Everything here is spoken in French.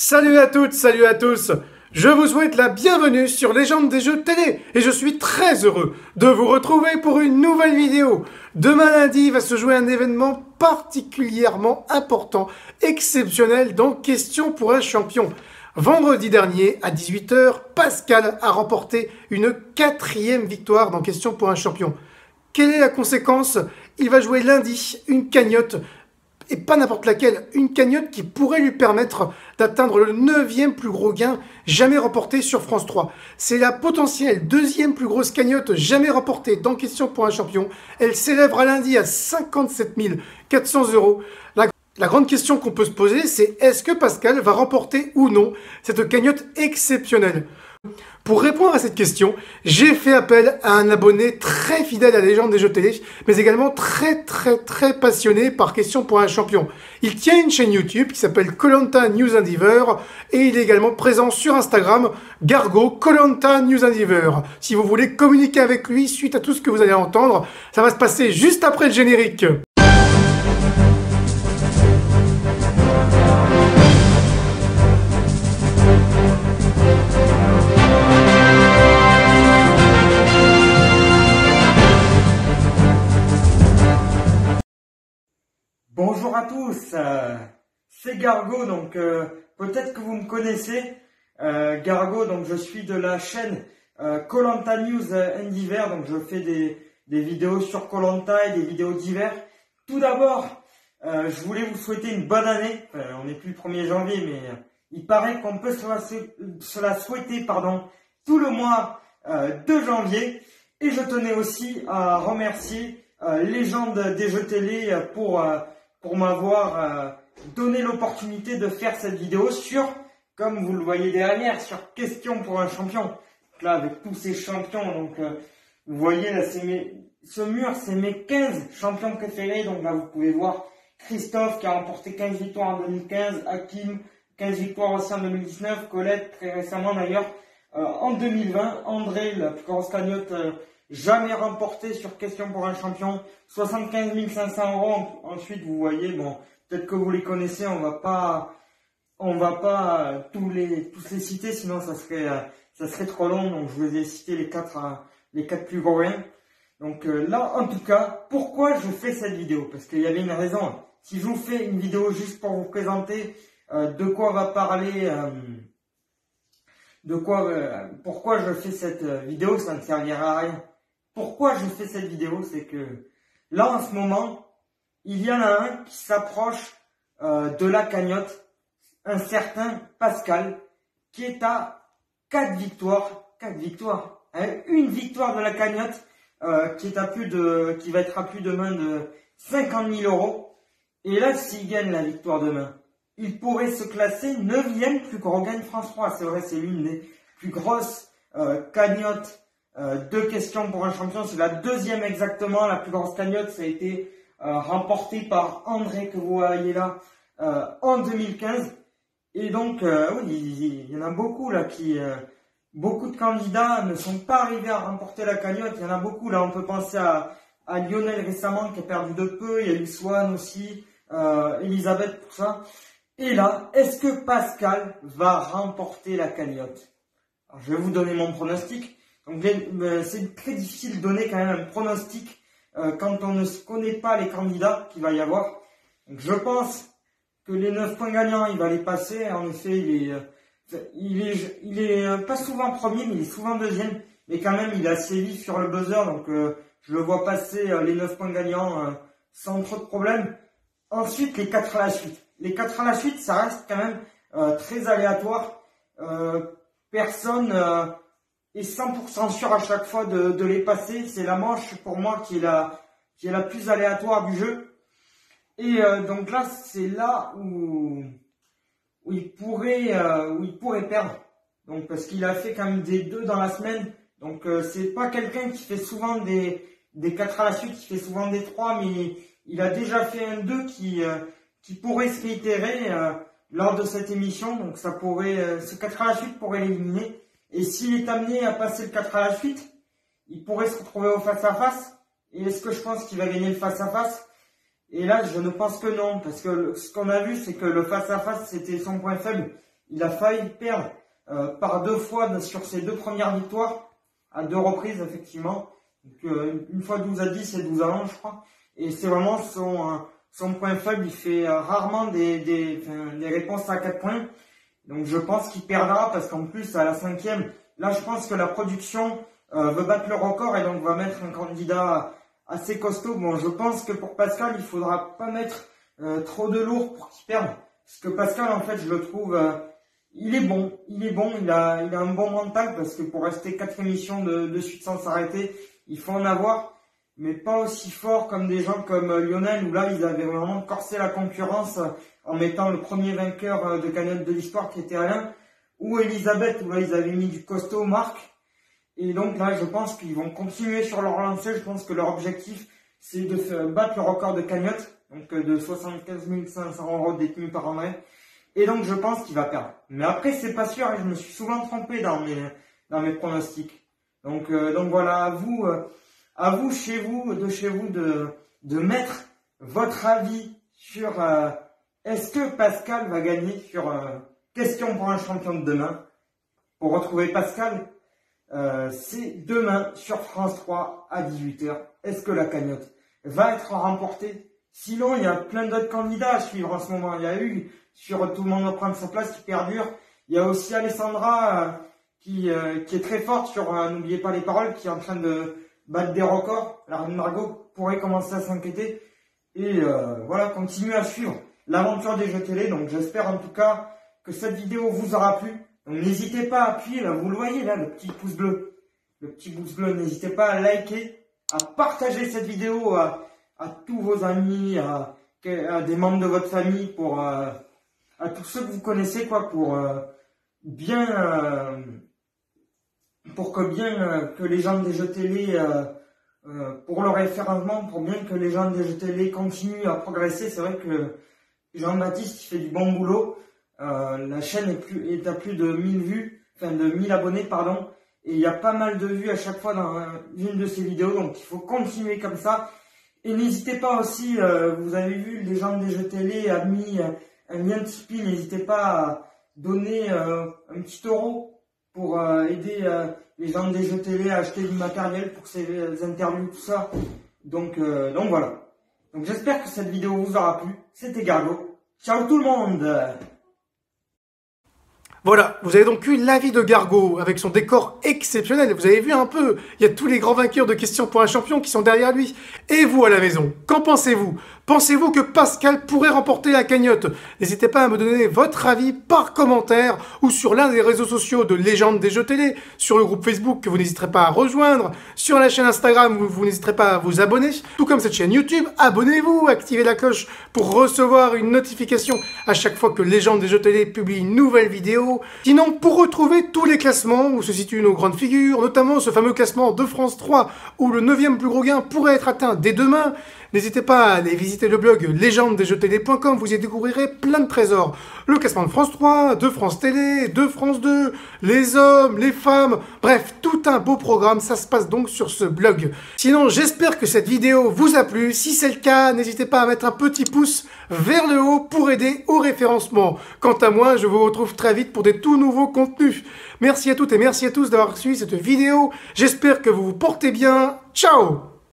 Salut à toutes, salut à tous. Je vous souhaite la bienvenue sur Légende des jeux télé et je suis très heureux de vous retrouver pour une nouvelle vidéo. Demain lundi va se jouer un événement particulièrement important, exceptionnel dans Question pour un champion. Vendredi dernier, à 18 h, Pascal a remporté une 4e victoire dans Question pour un champion. Quelle est la conséquence? Il va jouer lundi une cagnotte. Et pas n'importe laquelle, une cagnotte qui pourrait lui permettre d'atteindre le 9e plus gros gain jamais remporté sur France 3. C'est la potentielle 2e plus grosse cagnotte jamais remportée dans Question pour un champion. Elle s'élèvera lundi à 57 400 €. La grande question qu'on peut se poser, c'est est-ce que Pascal va remporter ou non cette cagnotte exceptionnelle? Pour répondre à cette question, j'ai fait appel à un abonné très fidèle à Légende des jeux télé, mais également très passionné par Question pour un champion. Il tient une chaîne YouTube qui s'appelle Koh-Lanta News Endeavor et il est également présent sur Instagram, Gargo Koh-Lanta News Endeavor. Si vous voulez communiquer avec lui suite à tout ce que vous allez entendre, ça va se passer juste après le générique. Bonjour à tous, c'est Gargo, donc peut-être que vous me connaissez. Gargo, donc je suis de la chaîne Koh-Lanta News Endeavor, donc je fais des vidéos sur Koh-Lanta et des vidéos divers. Tout d'abord, je voulais vous souhaiter une bonne année. On n'est plus le 1er janvier, mais il paraît qu'on peut se la souhaiter tout le mois de janvier. Et je tenais aussi à remercier Légende des jeux télé pour m'avoir donné l'opportunité de faire cette vidéo sur, comme vous le voyez derrière, sur Question pour un champion. Donc là, avec tous ces champions, donc vous voyez là, ce mur, c'est mes 15 champions préférés. Donc là, vous pouvez voir Christophe qui a remporté 15 victoires en 2015, Hakim, 15 victoires aussi en 2019, Colette très récemment d'ailleurs en 2020, André, la plus grosse cagnotte jamais remporté sur Question pour un champion, 75 500 €. Ensuite, vous voyez, bon, peut-être que vous les connaissez, on va pas tous les citer, sinon ça serait trop long. Donc, je vous ai cité les quatre plus gros gains. Donc là, en tout cas, pourquoi je fais cette vidéo? Parce qu'il y avait une raison. Si je vous fais une vidéo juste pour vous présenter de quoi va parler, pourquoi je fais cette vidéo, ça ne servira à rien. Pourquoi je fais cette vidéo, c'est que là en ce moment, il y en a un qui s'approche de la cagnotte, un certain Pascal, qui est à 4 victoires, une victoire de la cagnotte, qui va être à plus demain de 50 000 €. Et là, s'il gagne la victoire demain, il pourrait se classer 9e plus gros gain de France 3. C'est vrai, c'est l'une des plus grosses cagnottes de Questions pour un champion. C'est la 2e exactement. La plus grosse cagnotte, ça a été remportée par André, que vous voyez là, en 2015. Et donc, oui, il y en a beaucoup là beaucoup de candidats ne sont pas arrivés à remporter la cagnotte. Il y en a beaucoup là. On peut penser à Lionel récemment qui a perdu de peu. Il y a eu Swan aussi, Elisabeth, tout ça. Et là, est-ce que Pascal va remporter la cagnotte? Alors, je vais vous donner mon pronostic. Donc, c'est très difficile de donner quand même un pronostic quand on ne connaît pas les candidats qu'il va y avoir. Donc, je pense que les 9 points gagnants, il va les passer. En effet, il est pas souvent premier, mais il est souvent 2e. Mais quand même, il est assez vif sur le buzzer. Donc, je le vois passer les 9 points gagnants sans trop de problèmes. Ensuite, les 4 à la suite. Les 4 à la suite, ça reste quand même très aléatoire. Personne est 100% sûr à chaque fois de les passer. C'est la manche pour moi qui est la plus aléatoire du jeu. Et donc là, c'est là où il pourrait perdre. Donc parce qu'il a fait quand même des 2 dans la semaine. Donc c'est pas quelqu'un qui fait souvent des 4 à la suite, qui fait souvent des 3, mais il a déjà fait un 2 qui pourrait se réitérer lors de cette émission. Donc ça pourrait, ce 4 à la suite pourrait l'éliminer. Et s'il est amené à passer le 4 à la suite, il pourrait se retrouver au face-à-face. Et est-ce que je pense qu'il va gagner le face-à-face? Et là, je ne pense que non, parce que ce qu'on a vu, c'est que le face-à-face, c'était son point faible. il a failli perdre par 2 fois sur ses 2 premières victoires, à 2 reprises effectivement. Donc, une fois 12 à 10 et 12 à 11 je crois. Et c'est vraiment son point faible, il fait rarement des réponses à 4 points. Donc je pense qu'il perdra parce qu'en plus à la 5e, là je pense que la production veut battre le record et donc va mettre un candidat assez costaud. Bon, je pense que pour Pascal, il faudra pas mettre trop de lourd pour qu'il perde. Parce que Pascal, en fait, je le trouve, il est bon, il a un bon mental parce que pour rester 4 émissions de suite sans s'arrêter, il faut en avoir, mais pas aussi fort comme des gens comme Lionel où là, ils avaient vraiment corsé la concurrence en mettant le premier vainqueur de cagnotte de l'histoire qui était Alain, ou Elisabeth où là, ils avaient mis du costaud, Marc. Et donc là, je pense qu'ils vont continuer sur leur lancée. Je pense que leur objectif, c'est de battre le record de cagnotte, donc de 75 500 € détenus par André. Et donc, je pense qu'il va perdre. Mais après, c'est pas sûr. Je me suis souvent trompé dans mes pronostics. Donc voilà, à vous chez vous de mettre votre avis sur est-ce que Pascal va gagner sur question pour un champion de demain. Pour retrouver Pascal, c'est demain sur France 3 à 18 h. Est-ce que la cagnotte va être remportée? Sinon, il y a plein d'autres candidats à suivre en ce moment. Il y a eu sur Tout le monde va prendre sa place qui perdure. Il y a aussi Alessandra qui est très forte sur N'oubliez pas les paroles, qui est en train de battre des records. La reine Margot pourrait commencer à s'inquiéter. Et voilà, continuez à suivre l'aventure des jeux télé. Donc j'espère en tout cas que cette vidéo vous aura plu. Donc n'hésitez pas à appuyer, là, vous le voyez là, le petit pouce bleu. Le petit pouce bleu, n'hésitez pas à liker, à partager cette vidéo à tous vos amis, à des membres de votre famille, à tous ceux que vous connaissez, quoi, pour que les gens des jeux télé, pour le référencement, pour bien que les gens des jeux télé continuent à progresser. C'est vrai que Jean-Baptiste fait du bon boulot. La chaîne est à plus de 1000 vues, enfin de 1000 abonnés, pardon. Et il y a pas mal de vues à chaque fois dans une de ces vidéos, donc il faut continuer comme ça. Et n'hésitez pas aussi, vous avez vu, les gens des jeux télé a mis un lien Tipeee, n'hésitez pas à donner un petit euro pour aider les gens des jeux télé à acheter du matériel pour ces interviews, tout ça. Donc voilà. Donc j'espère que cette vidéo vous aura plu. C'était Gargo. Ciao tout le monde! Voilà, vous avez donc eu l'avis de Gargo avec son décor exceptionnel. Vous avez vu un peu, il y a tous les grands vainqueurs de questions pour un champion qui sont derrière lui. Et vous à la maison, qu'en pensez-vous? Pensez-vous que Pascal pourrait remporter la cagnotte? N'hésitez pas à me donner votre avis par commentaire ou sur l'un des réseaux sociaux de Légende des jeux télé, sur le groupe Facebook que vous n'hésiterez pas à rejoindre, sur la chaîne Instagram où vous n'hésiterez pas à vous abonner, tout comme cette chaîne YouTube. Abonnez-vous, activez la cloche pour recevoir une notification à chaque fois que Légende des jeux télé publie une nouvelle vidéo. Sinon, pour retrouver tous les classements où se situent nos grandes figures, notamment ce fameux classement de France 3 où le 9e plus gros gain pourrait être atteint dès demain, n'hésitez pas à aller visiter le blog légendesjeuxtélé.com, vous y découvrirez plein de trésors. Le classement de France 3, de France Télé, de France 2, les hommes, les femmes, bref, tout un beau programme, ça se passe donc sur ce blog. Sinon, j'espère que cette vidéo vous a plu. Si c'est le cas, n'hésitez pas à mettre un petit pouce vers le haut pour aider au référencement. Quant à moi, je vous retrouve très vite pour des tout nouveaux contenus. Merci à toutes et merci à tous d'avoir suivi cette vidéo. J'espère que vous vous portez bien. Ciao!